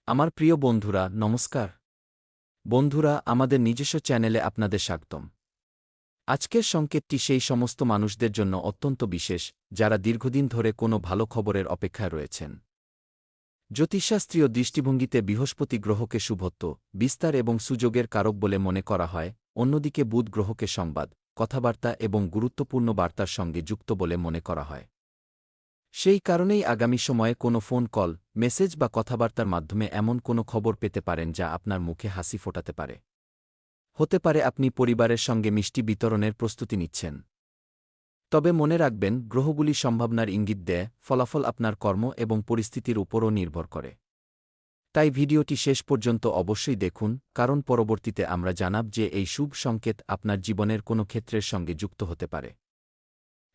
আমার প্রিয় বন্ধুরা, নমস্কার। বন্ধুরা, আমাদের নিজস্ব চ্যানেলে আপনাদের স্বাগতম। আজকের সংকেতটি সেই সমস্ত মানুষদের জন্য অত্যন্ত বিশেষ, যারা দীর্ঘদিন ধরে কোনো ভালো খবরের অপেক্ষায় রয়েছেন। জ্যোতিষশাস্ত্রীয় দৃষ্টিভঙ্গিতে বৃহস্পতি গ্রহকে শুভত্ব, বিস্তার এবং সুযোগের কারক বলে মনে করা হয়, অন্যদিকে বুধ গ্রহকে সংবাদ, কথাবার্তা এবং গুরুত্বপূর্ণ বার্তার সঙ্গে যুক্ত বলে মনে করা হয়। সেই কারণেই আগামী সময়ে কোনো ফোন কল, মেসেজ বা কথাবার্তার মাধ্যমে এমন কোনো খবর পেতে পারেন যা আপনার মুখে হাসি ফোটাতে পারে। হতে পারে আপনি পরিবারের সঙ্গে মিষ্টি বিতরণের প্রস্তুতি নিচ্ছেন। তবে মনে রাখবেন, গ্রহগুলি সম্ভাবনার ইঙ্গিত দেয়, ফলাফল আপনার কর্ম এবং পরিস্থিতির উপরও নির্ভর করে। তাই ভিডিওটি শেষ পর্যন্ত অবশ্যই দেখুন, কারণ পরবর্তীতে আমরা জানাব যে এই শুভ সংকেত আপনার জীবনের কোনো ক্ষেত্রের সঙ্গে যুক্ত হতে পারে।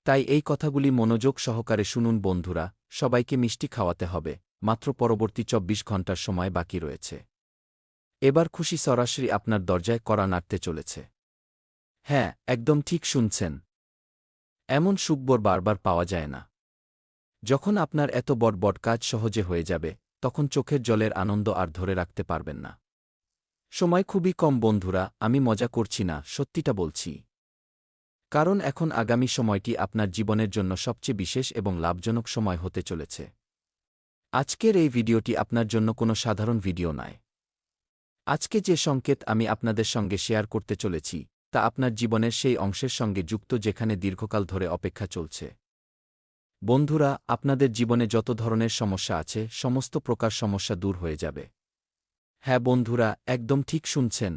তাই এই কথাগুলি মনোযোগ সহকারে শুনুন বন্ধুরা, সবাইকে মিষ্টি খাওয়াতে হবে, মাত্র পরবর্তী ২৪ ঘণ্টার সময় বাকি রয়েছে। এবার খুশি সরাসরি আপনার দরজায় কড়া নাড়তে চলেছে। হ্যাঁ, একদম ঠিক শুনছেন। এমন সুখবর বারবার পাওয়া যায় না। যখন আপনার এত বড় বড় কাজ সহজে হয়ে যাবে, তখন চোখের জলের আনন্দ আর ধরে রাখতে পারবেন না। সময় খুবই কম বন্ধুরা, আমি মজা করছি না, সত্যিটা বলছি। কারণ এখন আগামী সময়টি আপনার জীবনের জন্য সবচেয়ে বিশেষ এবং লাভজনক সময় হতে চলেছে। আজকের এই ভিডিওটি আপনার জন্য কোনো সাধারণ ভিডিও নয়। আজকে যে সংকেত আমি আপনাদের সঙ্গে শেয়ার করতে চলেছি, তা আপনার জীবনের সেই অংশের সঙ্গে যুক্ত যেখানে দীর্ঘকাল ধরে অপেক্ষা চলছে। বন্ধুরা, আপনাদের জীবনে যত ধরনের সমস্যা আছে, সমস্ত প্রকার সমস্যা দূর হয়ে যাবে। হ্যাঁ বন্ধুরা, একদম ঠিক শুনছেন।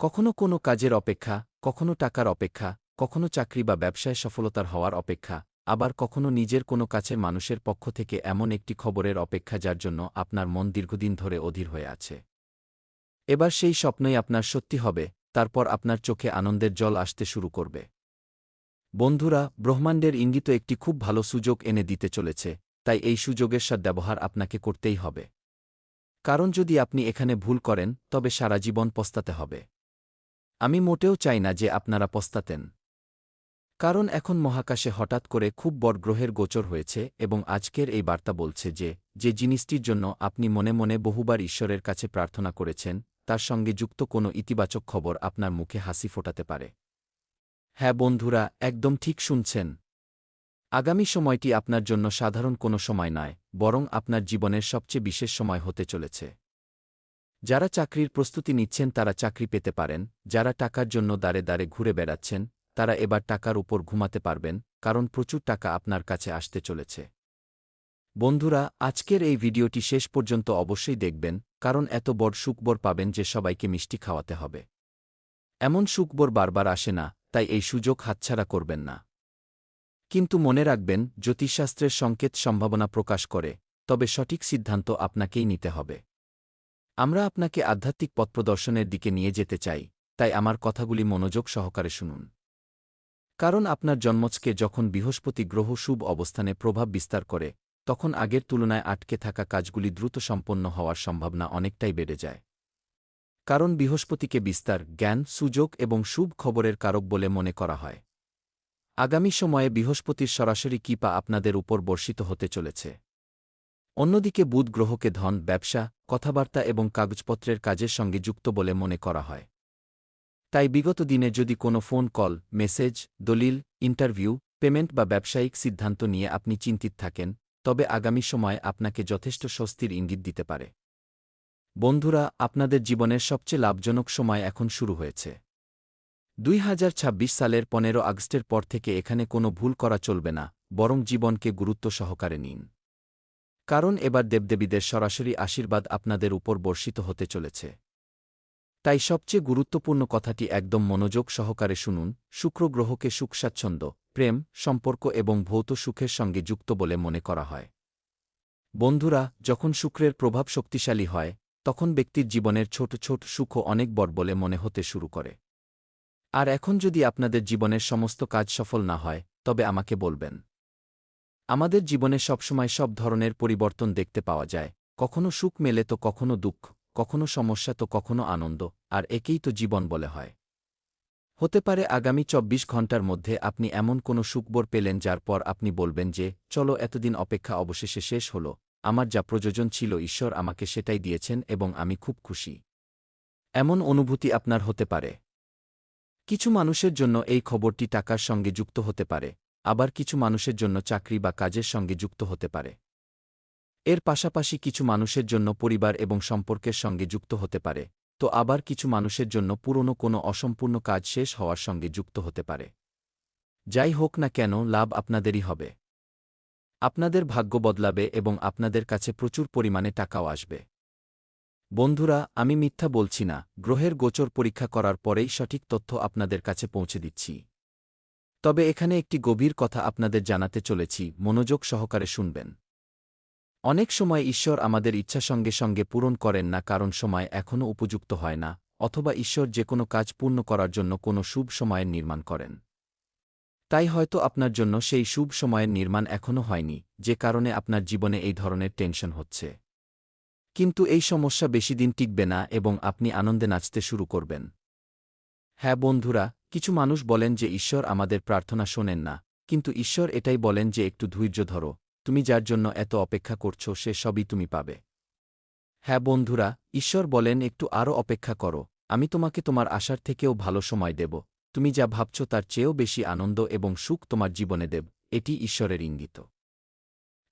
কখনো কোনো কাজের অপেক্ষা, কখনো টাকার অপেক্ষা, কখনো চাকরি বা ব্যবসায় সফলতার হওয়ার অপেক্ষা, আবার কখনো নিজের কোনো কাছের মানুষের পক্ষ থেকে এমন একটি খবরের অপেক্ষা যার জন্য আপনার মন দীর্ঘদিন ধরে অধীর হয়ে আছে। এবার সেই স্বপ্নই আপনার সত্যি হবে, তারপর আপনার চোখে আনন্দের জল আসতে শুরু করবে। বন্ধুরা, ব্রহ্মাণ্ডের ইঙ্গিত একটি খুব ভালো সুযোগ এনে দিতে চলেছে, তাই এই সুযোগের সদ্ব্যবহার আপনাকে করতেই হবে। কারণ যদি আপনি এখানে ভুল করেন, তবে সারা জীবন পস্তাতে হবে। আমি মোটেও চাই না যে আপনারা পস্তাতেন। কারণ এখন মহাকাশে হঠাৎ করে খুব বড় গ্রহের গোচর হয়েছে এবং আজকের এই বার্তা বলছে যে, যে জিনিসটির জন্য আপনি মনে মনে বহুবার ঈশ্বরের কাছে প্রার্থনা করেছেন, তার সঙ্গে যুক্ত কোনো ইতিবাচক খবর আপনার মুখে হাসি ফোটাতে পারে। হ্যাঁ বন্ধুরা, একদম ঠিক শুনছেন। আগামী সময়টি আপনার জন্য সাধারণ কোনো সময় নয়, বরং আপনার জীবনের সবচেয়ে বিশেষ সময় হতে চলেছে। যারা চাকরির প্রস্তুতি নিচ্ছেন তারা চাকরি পেতে পারেন, যারা টাকার জন্য দাঁড়ে দাঁড়ে ঘুরে বেড়াচ্ছেন, তারা এবার টাকার উপর ঘুমাতে পারবেন, কারণ প্রচুর টাকা আপনার কাছে আসতে চলেছে। বন্ধুরা, আজকের এই ভিডিওটি শেষ পর্যন্ত অবশ্যই দেখবেন, কারণ এত বড় সুখবর পাবেন যে সবাইকে মিষ্টি খাওয়াতে হবে। এমন সুখবর বারবার আসে না, তাই এই সুযোগ হাতছাড়া করবেন না। কিন্তু মনে রাখবেন, জ্যোতিষশাস্ত্রের সংকেত সম্ভাবনা প্রকাশ করে, তবে সঠিক সিদ্ধান্ত আপনাকেই নিতে হবে। আমরা আপনাকে আধ্যাত্মিক পথপ্রদর্শনের দিকে নিয়ে যেতে চাই, তাই আমার কথাগুলি মনোযোগ সহকারে শুনুন। কারণ আপনার জন্মছকে যখন বৃহস্পতি গ্রহ শুভ অবস্থানে প্রভাব বিস্তার করে, তখন আগের তুলনায় আটকে থাকা কাজগুলি দ্রুত সম্পন্ন হওয়ার সম্ভাবনা অনেকটাই বেড়ে যায়। কারণ বৃহস্পতিকে বিস্তার, জ্ঞান, সুযোগ এবং শুভ খবরের কারক বলে মনে করা হয়। আগামী সময়ে বৃহস্পতির সরাসরি কৃপা আপনাদের উপর বর্ষিত হতে চলেছে। অন্যদিকে বুধ গ্রহকে ধন, ব্যবসা, কথাবার্তা এবং কাগজপত্রের কাজের সঙ্গে যুক্ত বলে মনে করা হয়। তাই বিগত দিনে যদি কোনো ফোন কল, মেসেজ, দলিল, ইন্টারভিউ, পেমেন্ট বা ব্যবসায়িক সিদ্ধান্ত নিয়ে আপনি চিন্তিত থাকেন, তবে আগামী সময় আপনাকে যথেষ্ট স্বস্তির ইঙ্গিত দিতে পারে। বন্ধুরা, আপনাদের জীবনের সবচেয়ে লাভজনক সময় এখন শুরু হয়েছে। ২০২৬ সালের ১৫ আগস্টের পর থেকে এখানে কোনো ভুল করা চলবে না, বরং জীবনকে গুরুত্ব সহকারে নিন। কারণ এবার দেবদেবীদের সরাসরি আশীর্বাদ আপনাদের উপর বর্ষিত হতে চলেছে। তাই সবচেয়ে গুরুত্বপূর্ণ কথাটি একদম মনোযোগ সহকারে শুনুন। শুক্র গ্রহকে সুখ, স্বাচ্ছন্দ্য, প্রেম, সম্পর্ক এবং ভৌত সুখের সঙ্গে যুক্ত বলে মনে করা হয়। বন্ধুরা, যখন শুক্রের প্রভাব শক্তিশালী হয়, তখন ব্যক্তির জীবনের ছোট ছোট সুখও অনেক বড় বলে মনে হতে শুরু করে। আর এখন যদি আপনাদের জীবনের সমস্ত কাজ সফল না হয়, তবে আমাকে বলবেন। আমাদের জীবনে সবসময় সব ধরনের পরিবর্তন দেখতে পাওয়া যায়, কখনো সুখ মেলে তো কখনো দুঃখ, কখনো সমস্যা তো কখনো আনন্দ, আর একেই তো জীবন বলে হয়। হতে পারে আগামী ২৪ ঘণ্টার মধ্যে আপনি এমন কোনো সুখবর পেলেন যার পর আপনি বলবেন যে, চলো, এতদিন অপেক্ষা অবশেষে শেষ হল, আমার যা প্রয়োজন ছিল ঈশ্বর আমাকে সেটাই দিয়েছেন এবং আমি খুব খুশি। এমন অনুভূতি আপনার হতে পারে। কিছু মানুষের জন্য এই খবরটি টাকার সঙ্গে যুক্ত হতে পারে, আবার কিছু মানুষের জন্য চাকরি বা কাজের সঙ্গে যুক্ত হতে পারে। এর পাশাপাশি কিছু মানুষের জন্য পরিবার এবং সম্পর্কের সঙ্গে যুক্ত হতে পারে, তো আবার কিছু মানুষের জন্য পুরনো কোনো অসম্পূর্ণ কাজ শেষ হওয়ার সঙ্গে যুক্ত হতে পারে। যাই হোক না কেন, লাভ আপনাদেরই হবে। আপনাদের ভাগ্য বদলাবে এবং আপনাদের কাছে প্রচুর পরিমাণে টাকাও আসবে। বন্ধুরা, আমি মিথ্যা বলছি না, গ্রহের গোচর পরীক্ষা করার পরেই সঠিক তথ্য আপনাদের কাছে পৌঁছে দিচ্ছি। তবে এখানে একটি গভীর কথা আপনাদের জানাতে চলেছি, মনোযোগ সহকারে শুনবেন। অনেক সময় ঈশ্বর আমাদের ইচ্ছা সঙ্গে সঙ্গে পূরণ করেন না, কারণ সময় এখনও উপযুক্ত হয় না, অথবা ঈশ্বর যে কোনো কাজ পূর্ণ করার জন্য কোনো শুভ সময়ের নির্মাণ করেন। তাই হয়তো আপনার জন্য সেই শুভ সময়ের নির্মাণ এখনও হয়নি, যে কারণে আপনার জীবনে এই ধরনের টেনশন হচ্ছে। কিন্তু এই সমস্যা বেশিদিন টিকবে না এবং আপনি আনন্দে নাচতে শুরু করবেন। হ্যাঁ বন্ধুরা, কিছু মানুষ বলেন যে ঈশ্বর আমাদের প্রার্থনা শোনেন না, কিন্তু ঈশ্বর এটাই বলেন যে একটু ধৈর্য ধরো, তুমি যার জন্য এত অপেক্ষা করছো সে সবই তুমি পাবে। হ্যাঁ বন্ধুরা, ঈশ্বর বলেন একটু আরও অপেক্ষা করো, আমি তোমাকে তোমার আশার থেকেও ভালো সময় দেব, তুমি যা ভাবছ তার চেয়েও বেশি আনন্দ এবং সুখ তোমার জীবনে দেব, এটি ঈশ্বরের ইঙ্গিত।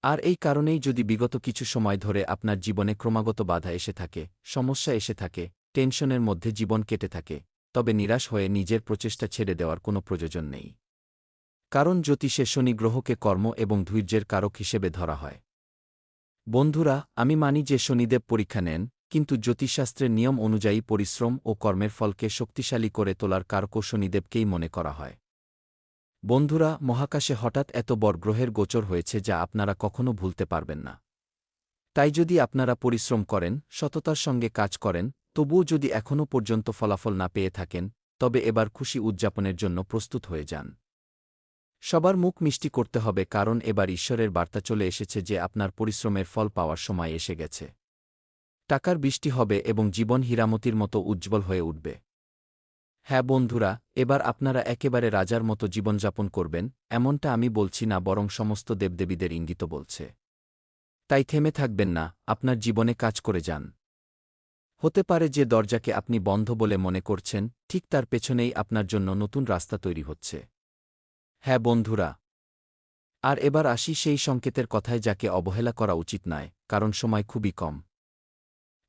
আর এই কারণেই যদি বিগত কিছু সময় ধরে আপনার জীবনে ক্রমাগত বাধা এসে থাকে, সমস্যা এসে থাকে, টেনশনের মধ্যে জীবন কেটে থাকে, তবে নিরাশ হয়ে নিজের প্রচেষ্টা ছেড়ে দেওয়ার কোনো প্রয়োজন নেই। কারণ জ্যোতিষে শনি গ্রহকে কর্ম এবং ধৈর্যের কারক হিসেবে ধরা হয়। বন্ধুরা, আমি মানি যে শনিদেব পরীক্ষা নেন, কিন্তু জ্যোতিষশাস্ত্রের নিয়ম অনুযায়ী পরিশ্রম ও কর্মের ফলকে শক্তিশালী করে তোলার কারকও শনিদেবকেই মনে করা হয়। বন্ধুরা, মহাকাশে হঠাৎ এত বড় গ্রহের গোচর হয়েছে যা আপনারা কখনো ভুলতে পারবেন না। তাই যদি আপনারা পরিশ্রম করেন, সততার সঙ্গে কাজ করেন, তবুও যদি এখনও পর্যন্ত ফলাফল না পেয়ে থাকেন, তবে এবার খুশি উদযাপনের জন্য প্রস্তুত হয়ে যান। সবার মুখ মিষ্টি করতে হবে, কারণ এবার ঈশ্বরের বার্তা চলে এসেছে যে আপনার পরিশ্রমের ফল পাওয়ার সময় এসে গেছে। টাকার বৃষ্টি হবে এবং জীবন হীরামতির মতো উজ্জ্বল হয়ে উঠবে। হ্যাঁ বন্ধুরা, এবার আপনারা একেবারে রাজার মতো জীবনযাপন করবেন, এমনটা আমি বলছি না, বরং সমস্ত দেবদেবীদের ইঙ্গিত বলছে। তাই থেমে থাকবেন না, আপনার জীবনে কাজ করে যান। হতে পারে যে দরজাকে আপনি বন্ধ বলে মনে করছেন, ঠিক তার পেছনেই আপনার জন্য নতুন রাস্তা তৈরি হচ্ছে। হ্যাঁ বন্ধুরা, আর এবার আসি সেই সংকেতের কথায় যাকে অবহেলা করা উচিত নয়, কারণ সময় খুবই কম।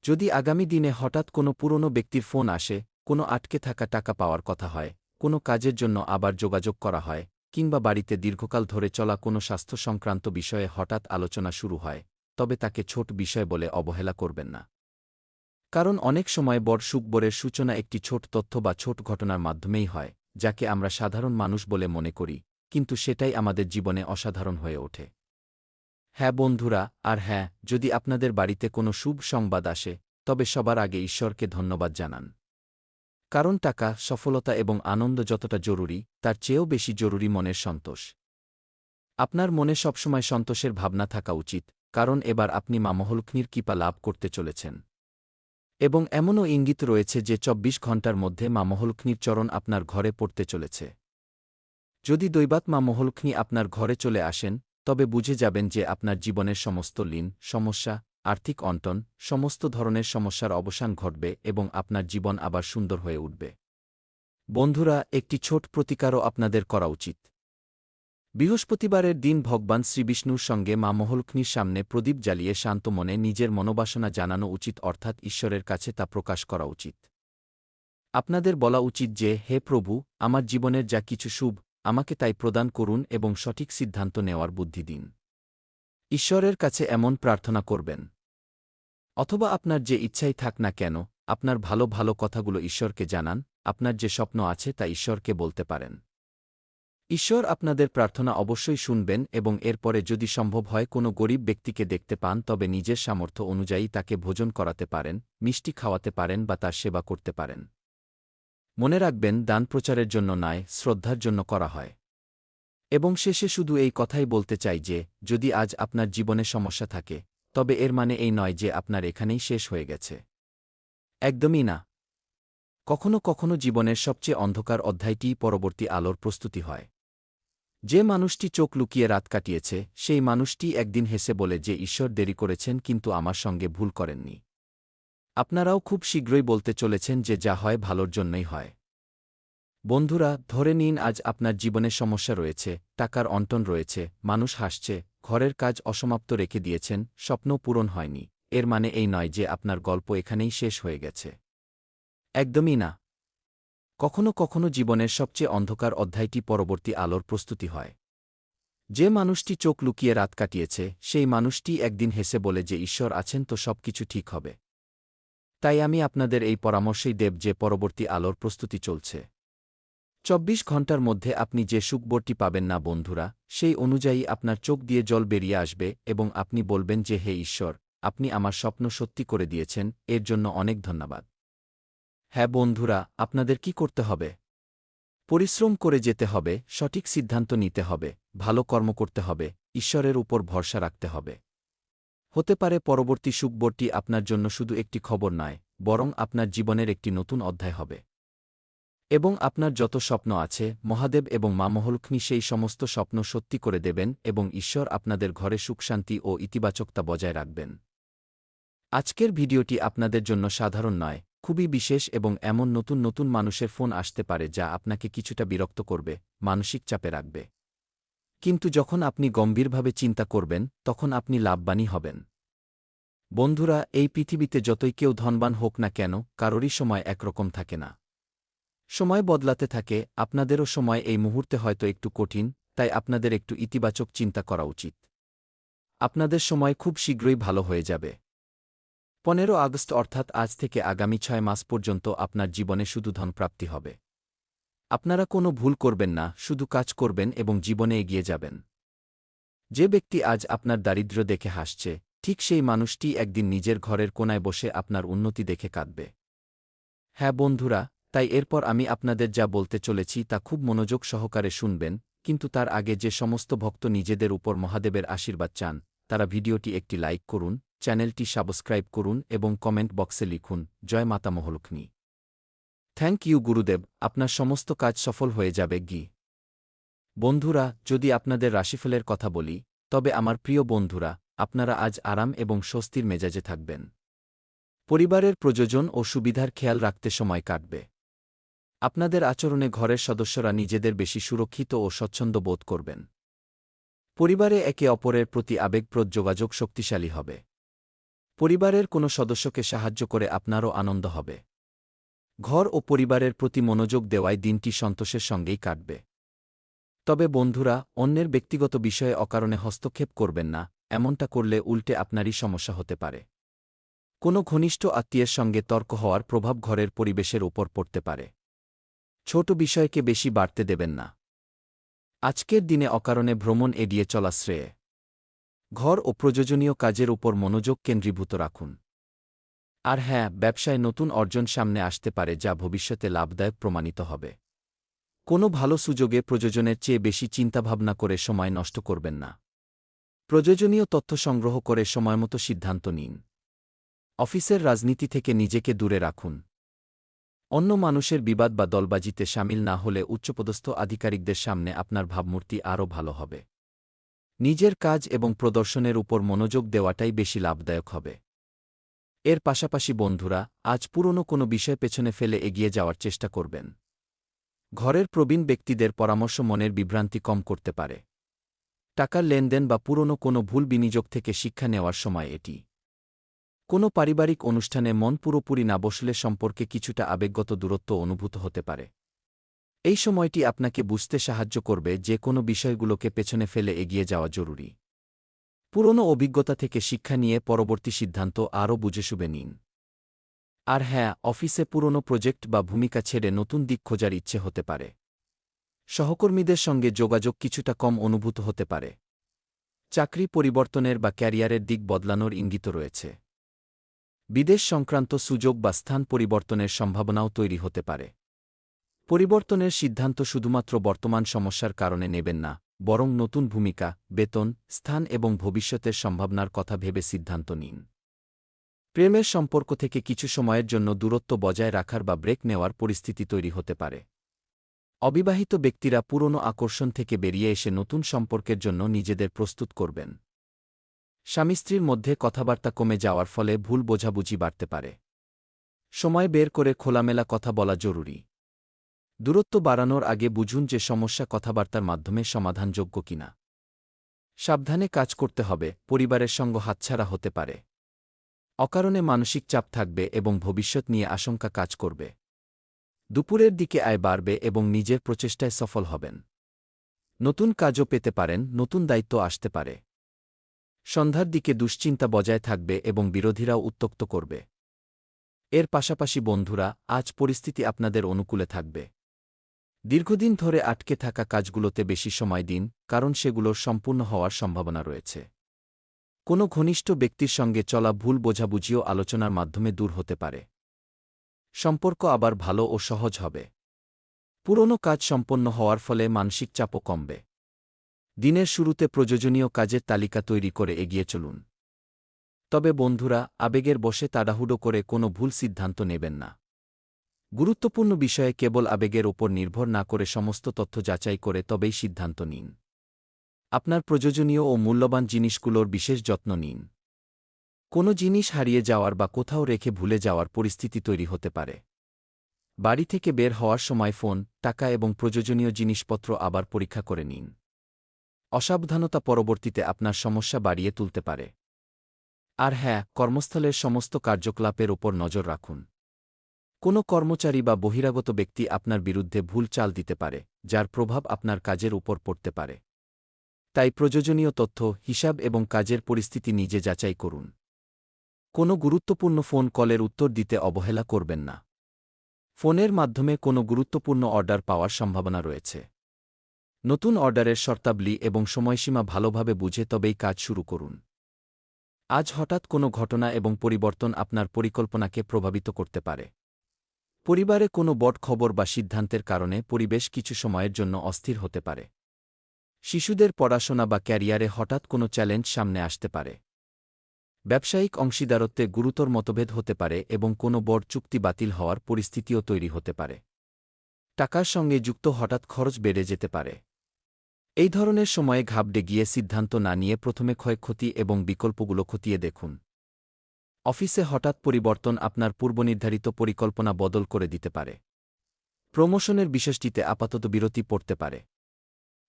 যদি আগামী দিনে হঠাৎ কোনো পুরনো ব্যক্তির ফোন আসে, কোনো আটকে থাকা টাকা পাওয়ার কথা হয়, কোনো কাজের জন্য আবার যোগাযোগ করা হয়, কিংবা বাড়িতে দীর্ঘকাল ধরে চলা কোনো স্বাস্থ্য সংক্রান্ত বিষয়ে হঠাৎ আলোচনা শুরু হয়, তবে তাকে ছোট বিষয় বলে অবহেলা করবেন না। কারণ অনেক সময় বড় সুখবরের সূচনা একটি ছোট তথ্য বা ছোট ঘটনার মাধ্যমেই হয়, যাকে আমরা সাধারণ মানুষ বলে মনে করি, কিন্তু সেটাই আমাদের জীবনে অসাধারণ হয়ে ওঠে। হ্যাঁ বন্ধুরা, আর হ্যাঁ, যদি আপনাদের বাড়িতে কোনো শুভ সংবাদ আসে, তবে সবার আগে ঈশ্বরকে ধন্যবাদ জানান। কারণ টাকা, সফলতা এবং আনন্দ যতটা জরুরি, তার চেয়েও বেশি জরুরি মনের সন্তোষ। আপনার মনে সবসময় সন্তোষের ভাবনা থাকা উচিত, কারণ এবার আপনি মা মহালক্ষ্মীর কৃপা লাভ করতে চলেছেন। এবং এমনও ইঙ্গিত রয়েছে যে ২৪ ঘণ্টার মধ্যে মা মহালক্ষ্মীর চরণ আপনার ঘরে পড়তে চলেছে। যদি দৈবাৎ মা মহালক্ষ্মী আপনার ঘরে চলে আসেন, তবে বুঝে যাবেন যে আপনার জীবনের সমস্ত লীন, সমস্যা, আর্থিক অনটন, সমস্ত ধরনের সমস্যার অবসান ঘটবে এবং আপনার জীবন আবার সুন্দর হয়ে উঠবে। বন্ধুরা, একটি ছোট প্রতিকারও আপনাদের করা উচিত। বৃহস্পতিবারের দিন ভগবান শ্রীবিষ্ণুর সঙ্গে মা মহালক্ষ্মীর সামনে প্রদীপ জ্বালিয়ে শান্ত মনে নিজের মনোবাসনা জানানো উচিত, অর্থাৎ ঈশ্বরের কাছে তা প্রকাশ করা উচিত। আপনাদের বলা উচিত যে, হে প্রভু, আমার জীবনের যা কিছু শুভ, আমাকে তাই প্রদান করুন এবং সঠিক সিদ্ধান্ত নেওয়ার বুদ্ধি দিন। ঈশ্বরের কাছে এমন প্রার্থনা করবেন। অথবা আপনার যে ইচ্ছাই থাক না কেন, আপনার ভালো ভালো কথাগুলো ঈশ্বরকে জানান, আপনার যে স্বপ্ন আছে তা ঈশ্বরকে বলতে পারেন। ঈশ্বর আপনাদের প্রার্থনা অবশ্যই শুনবেন এবং এরপরে যদি সম্ভব হয় কোনো গরিব ব্যক্তিকে দেখতে পান, তবে নিজের সামর্থ্য অনুযায়ী তাকে ভোজন করাতে পারেন, মিষ্টি খাওয়াতে পারেন বা তার সেবা করতে পারেন। মনে রাখবেন, দান প্রচারের জন্য নয়, শ্রদ্ধার জন্য করা হয়। এবং শেষে শুধু এই কথাই বলতে চাই যে, যদি আজ আপনার জীবনে সমস্যা থাকে, তবে এর মানে এই নয় যে আপনার এখানেই শেষ হয়ে গেছে। একদমই না। কখনো কখনো জীবনের সবচেয়ে অন্ধকার অধ্যায়টিই পরবর্তী আলোর প্রস্তুতি হয়। যে মানুষটি চোখ লুকিয়ে রাত কাটিয়েছে সেই মানুষটি একদিন হেসে বলে যে ঈশ্বর দেরি করেছেন কিন্তু আমার সঙ্গে ভুল করেননি। আপনারাও খুব শীঘ্রই বলতে চলেছেন যে যা হয় ভালোর জন্যই হয়। বন্ধুরা, ধরে নিন আজ আপনার জীবনে সমস্যা রয়েছে, টাকার অন্টন রয়েছে, মানুষ হাসছে, ঘরের কাজ অসমাপ্ত রেখে দিয়েছেন, স্বপ্ন পূরণ হয়নি। এর মানে এই নয় যে আপনার গল্প এখানেই শেষ হয়ে গেছে। একদমই না। কখনো কখনো জীবনের সবচেয়ে অন্ধকার অধ্যায়টি পরবর্তী আলোর প্রস্তুতি হয়। যে মানুষটি চোখ লুকিয়ে রাত কাটিয়েছে সেই মানুষটি একদিন হেসে বলে যে ঈশ্বর আছেন তো সবকিছু ঠিক হবে। তাই আমি আপনাদের এই পরামর্শই দেব যে পরবর্তী আলোর প্রস্তুতি চলছে। ২৪ ঘণ্টার মধ্যে আপনি যে সুখবরটি পাবেন না বন্ধুরা, সেই অনুযায়ী আপনার চোখ দিয়ে জল বেরিয়ে আসবে এবং আপনি বলবেন যে হে ঈশ্বর, আপনি আমার স্বপ্ন সত্যি করে দিয়েছেন, এর জন্য অনেক ধন্যবাদ। হ্যাঁ বন্ধুরা, আপনাদের কি করতে হবে? পরিশ্রম করে যেতে হবে, সঠিক সিদ্ধান্ত নিতে হবে, ভালো কর্ম করতে হবে, ঈশ্বরের উপর ভরসা রাখতে হবে। হতে পারে পরবর্তী সুখবরটি আপনার জন্য শুধু একটি খবর নয়, বরং আপনার জীবনের একটি নতুন অধ্যায় হবে। এবং আপনার যত স্বপ্ন আছে, মহাদেব এবং মা মহালক্ষ্মী সেই সমস্ত স্বপ্ন সত্যি করে দেবেন এবং ঈশ্বর আপনাদের ঘরে সুখশান্তি ও ইতিবাচকতা বজায় রাখবেন। আজকের ভিডিওটি আপনাদের জন্য সাধারণ নয়, খুবই বিশেষ এবং এমন নতুন নতুন মানুষের ফোন আসতে পারে যা আপনাকে কিছুটা বিরক্ত করবে, মানসিক চাপে রাখবে। কিন্তু যখন আপনি গম্ভীরভাবে চিন্তা করবেন, তখন আপনি লাভবানই হবেন। বন্ধুরা, এই পৃথিবীতে যতই কেউ ধনবান হোক না কেন, কারোরই সময় একরকম থাকে না। সময় বদলাতে থাকে, আপনাদেরও সময় এই মুহূর্তে হয়তো একটু কঠিন, তাই আপনাদের একটু ইতিবাচক চিন্তা করা উচিত। আপনাদের সময় খুব শীঘ্রই ভালো হয়ে যাবে। ১৫ আগস্ট অর্থাৎ আজ থেকে আগামী ৬ মাস পর্যন্ত আপনার জীবনে শুধু ধনপ্রাপ্তি হবে। আপনারা কোনো ভুল করবেন না, শুধু কাজ করবেন এবং জীবনে এগিয়ে যাবেন। যে ব্যক্তি আজ আপনার দারিদ্র্য দেখে হাসছে, ঠিক সেই মানুষটি একদিন নিজের ঘরের কোনায় বসে আপনার উন্নতি দেখে কাঁদবে। হ্যাঁ বন্ধুরা, তাই এরপর আমি আপনাদের যা বলতে চলেছি তা খুব মনোযোগ সহকারে শুনবেন, কিন্তু তার আগে যে সমস্ত ভক্ত নিজেদের উপর মহাদেবের আশীর্বাদ চান, তারা ভিডিওটি একটি লাইক করুন, চ্যানেলটি সাবস্ক্রাইব করুন এবং কমেন্ট বক্সে লিখুন, জয় মাতা মহালক্ষ্মী। থ্যাংক ইউ গুরুদেব, আপনার সমস্ত কাজ সফল হয়ে যাবে গি। বন্ধুরা, যদি আপনাদের রাশিফলের কথা বলি, তবে আমার প্রিয় বন্ধুরা, আপনারা আজ আরাম এবং স্বস্তির মেজাজে থাকবেন। পরিবারের প্রয়োজন ও সুবিধার খেয়াল রাখতে সময় কাটবে। আপনাদের আচরণে ঘরের সদস্যরা নিজেদের বেশি সুরক্ষিত ও স্বচ্ছন্দ বোধ করবেন। পরিবারে একে অপরের প্রতি আবেগপ্রদ যোগাযোগ শক্তিশালী হবে। পরিবারের কোনো সদস্যকে সাহায্য করে আপনারও আনন্দ হবে। ঘর ও পরিবারের প্রতি মনোযোগ দেওয়ায় দিনটি সন্তোষের সঙ্গেই কাটবে। তবে বন্ধুরা, অন্যের ব্যক্তিগত বিষয়ে অকারণে হস্তক্ষেপ করবেন না, এমনটা করলে উল্টে আপনারই সমস্যা হতে পারে। কোনো ঘনিষ্ঠ আত্মীয়ের সঙ্গে তর্ক হওয়ার প্রভাব ঘরের পরিবেশের ওপর পড়তে পারে। ছোট বিষয়কে বেশি বাড়তে দেবেন না। আজকের দিনে অকারণে ভ্রমণ এড়িয়ে চলা শ্রেয়। ঘর ও প্রয়োজনীয় কাজের উপর মনোযোগ কেন্দ্রীভূত রাখুন। আর হ্যাঁ, ব্যবসায় নতুন অর্জন সামনে আসতে পারে যা ভবিষ্যতে লাভদায়ক প্রমাণিত হবে। কোনো ভালো সুযোগে প্রয়োজনের চেয়ে বেশি চিন্তাভাবনা করে সময় নষ্ট করবেন না। প্রয়োজনীয় তথ্য সংগ্রহ করে সময়মতো সিদ্ধান্ত নিন। অফিসের রাজনীতি থেকে নিজেকে দূরে রাখুন। অন্য মানুষের বিবাদ বা দলবাজিতে সামিল না হলে উচ্চপদস্থ আধিকারিকদের সামনে আপনার ভাবমূর্তি আরও ভালো হবে। নিজের কাজ এবং প্রদর্শনের উপর মনোযোগ দেওয়াটাই বেশি লাভদায়ক হবে। এর পাশাপাশি বন্ধুরা, আজ পুরনো কোনো বিষয় পেছনে ফেলে এগিয়ে যাওয়ার চেষ্টা করবেন। ঘরের প্রবীণ ব্যক্তিদের পরামর্শ মনের বিভ্রান্তি কম করতে পারে। টাকার লেনদেন বা পুরনো কোনো ভুল বিনিয়োগ থেকে শিক্ষা নেওয়ার সময় এটি। কোনো পারিবারিক অনুষ্ঠানে মন পুরোপুরি না বসলে সম্পর্কে কিছুটা আবেগগত দূরত্ব অনুভূত হতে পারে। এই সময়টি আপনাকে বুঝতে সাহায্য করবে যে কোনো বিষয়গুলোকে পেছনে ফেলে এগিয়ে যাওয়া জরুরি। পুরনো অভিজ্ঞতা থেকে শিক্ষা নিয়ে পরবর্তী সিদ্ধান্ত আরও বুঝেশুঝে নিন। আর হ্যাঁ, অফিসে পুরনো প্রজেক্ট বা ভূমিকা ছেড়ে নতুন দিক খোঁজার ইচ্ছে হতে পারে। সহকর্মীদের সঙ্গে যোগাযোগ কিছুটা কম অনুভূত হতে পারে। চাকরি পরিবর্তনের বা ক্যারিয়ারের দিক বদলানোর ইঙ্গিত রয়েছে। বিদেশ সংক্রান্ত সুযোগ বা স্থান পরিবর্তনের সম্ভাবনাও তৈরি হতে পারে। পরিবর্তনের সিদ্ধান্ত শুধুমাত্র বর্তমান সমস্যার কারণে নেবেন না, বরং নতুন ভূমিকা, বেতন, স্থান এবং ভবিষ্যতের সম্ভাবনার কথা ভেবে সিদ্ধান্ত নিন। প্রেমের সম্পর্ক থেকে কিছু সময়ের জন্য দূরত্ব বজায় রাখার বা ব্রেক নেওয়ার পরিস্থিতি তৈরি হতে পারে। অবিবাহিত ব্যক্তিরা পুরনো আকর্ষণ থেকে বেরিয়ে এসে নতুন সম্পর্কের জন্য নিজেদের প্রস্তুত করবেন। স্বামী স্ত্রীর মধ্যে কথাবার্তা কমে যাওয়ার ফলে ভুল বোঝাবুঝি বাড়তে পারে। সময় বের করে খোলামেলা কথা বলা জরুরি। দূরত্ব বাড়ানোর আগে বুঝুন যে সমস্যা কথাবার্তার মাধ্যমে সমাধানযোগ্য কিনা। সাবধানে কাজ করতে হবে, পরিবারের সঙ্গ হাতছাড়া হতে পারে। অকারণে মানসিক চাপ থাকবে এবং ভবিষ্যৎ নিয়ে আশঙ্কা কাজ করবে। দুপুরের দিকে আয় বাড়বে এবং নিজের প্রচেষ্টায় সফল হবেন। নতুন কাজও পেতে পারেন, নতুন দায়িত্ব আসতে পারে। সন্ধ্যার দিকে দুশ্চিন্তা বজায় থাকবে এবং বিরোধীরাও উত্ত্যক্ত করবে। এর পাশাপাশি বন্ধুরা, আজ পরিস্থিতি আপনাদের অনুকূলে থাকবে। দীর্ঘদিন ধরে আটকে থাকা কাজগুলোতে বেশি সময় দিন, কারণ সেগুলোর সম্পূর্ণ হওয়ার সম্ভাবনা রয়েছে। কোনো ঘনিষ্ঠ ব্যক্তির সঙ্গে চলা ভুল বোঝাবুঝিও আলোচনার মাধ্যমে দূর হতে পারে। সম্পর্ক আবার ভালো ও সহজ হবে। পুরনো কাজ সম্পন্ন হওয়ার ফলে মানসিক চাপও কমবে। দিনের শুরুতে প্রয়োজনীয় কাজের তালিকা তৈরি করে এগিয়ে চলুন। তবে বন্ধুরা, আবেগের বশে তাড়াহুড়ো করে কোনো ভুল সিদ্ধান্ত নেবেন না। গুরুত্বপূর্ণ বিষয়ে কেবল আবেগের ওপর নির্ভর না করে সমস্ত তথ্য যাচাই করে তবেই সিদ্ধান্ত নিন। আপনার প্রয়োজনীয় ও মূল্যবান জিনিসগুলোর বিশেষ যত্ন নিন। কোনো জিনিস হারিয়ে যাওয়ার বা কোথাও রেখে ভুলে যাওয়ার পরিস্থিতি তৈরি হতে পারে। বাড়ি থেকে বের হওয়ার সময় ফোন, টাকা এবং প্রয়োজনীয় জিনিসপত্র আবার পরীক্ষা করে নিন। অসাবধানতা পরবর্তীতে আপনার সমস্যা বাড়িয়ে তুলতে পারে। আর হ্যাঁ, কর্মস্থলের সমস্ত কার্যকলাপের ওপর নজর রাখুন। কোনো কর্মচারী বা বহিরাগত ব্যক্তি আপনার বিরুদ্ধে ভুল চাল দিতে পারে, যার প্রভাব আপনার কাজের উপর পড়তে পারে। তাই প্রয়োজনীয় তথ্য, হিসাব এবং কাজের পরিস্থিতি নিজে যাচাই করুন। কোনো গুরুত্বপূর্ণ ফোন কলের উত্তর দিতে অবহেলা করবেন না। ফোনের মাধ্যমে কোনো গুরুত্বপূর্ণ অর্ডার পাওয়ার সম্ভাবনা রয়েছে। নতুন অর্ডারের শর্তাবলী এবং সময়সীমা ভালোভাবে বুঝে তবেই কাজ শুরু করুন। আজ হঠাৎ কোনো ঘটনা এবং পরিবর্তন আপনার পরিকল্পনাকে প্রভাবিত করতে পারে। পরিবারে কোনো বড় খবর বা সিদ্ধান্তের কারণে পরিবেশ কিছু সময়ের জন্য অস্থির হতে পারে। শিশুদের পড়াশোনা বা ক্যারিয়ারে হঠাৎ কোনো চ্যালেঞ্জ সামনে আসতে পারে। ব্যবসায়িক অংশীদারত্বে গুরুতর মতভেদ হতে পারে এবং কোনো বড় চুক্তি বাতিল হওয়ার পরিস্থিতিও তৈরি হতে পারে। টাকার সঙ্গে যুক্ত হঠাৎ খরচ বেড়ে যেতে পারে। এই ধরনের সময়ে ঘাবড়ে গিয়ে সিদ্ধান্ত না নিয়ে প্রথমে ক্ষয়ক্ষতি এবং বিকল্পগুলো খতিয়ে দেখুন। অফিসে হঠাৎ পরিবর্তন আপনার পূর্বনির্ধারিত পরিকল্পনা বদল করে দিতে পারে। প্রমোশনের বিষয়টিতে আপাতত বিরতি পড়তে পারে।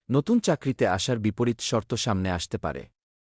নতুন চাকরিতে আসার বিপরীত শর্ত সামনে আসতে পারে।